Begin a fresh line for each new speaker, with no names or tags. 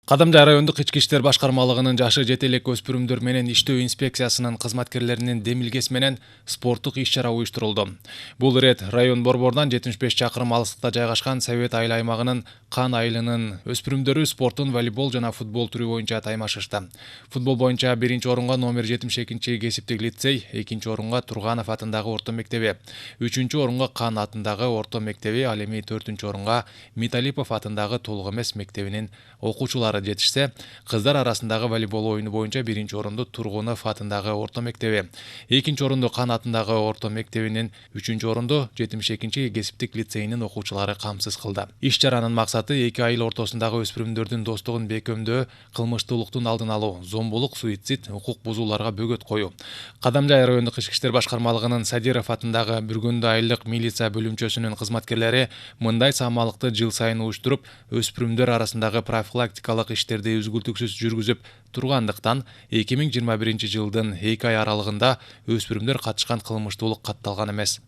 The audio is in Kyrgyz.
Кадамжай райондук ички иштер башкармалыгынын жашы жете элек өспүрүмдөр менен иштөө инспекциясынын кызматкерлеринин демилгеси менен спорттук иш-чара уюштурулду. Бул ирет район борборунан 75 чакырым алыстыкта жайгашкан Совет айыл аймагынын Кан айылынын өспүрүмдөрү спорттун волейбол жана футбол түрү боюнча таймашышты. Футбол боюнча биринчи орунга номер 72 кесиптик лицей, экинчи орунга Турганов атындагы орто мектеби, үчүнчү орунга Кан атындагы орто мектеби, ал эми төртүнчү орунга Миталипов атындагы толук эмес мектебинин окуучулары жетишсе, кыздар арасындагы волейбол оюну боюнча биринчи орунду Тургунов атындагы орто мектеби, экинчи орунду Кан атындагы орто мектебинин, үчүнчү орунду 72 кесиптик лицейинин окуучулары камсыз кылды. Иш-чаранын максаты эки айыл ортосундагы өспүрүмдөрдүн достугун бекемдөө, кылмыштуулуктун алдын алуу, зомбулук, суицид, укук бузууларга бөгөт коюу. Кадамжай райондук ички иштер башкармалыгынын Садиров атындагы Бүргөндү айылдык милиция бөлүмчөсүнүн кызматкерлери мындай самалыкты жыл сайын уюштуруп, өспүрүмдөр арасындагы профилактикалык иштерди үзгүлтүксүз жүргүзүп тургандыктан 2021 жылдын 2 ай аралыгында өспүрүмдөр катышкан кылмыштуулук катталган эмес.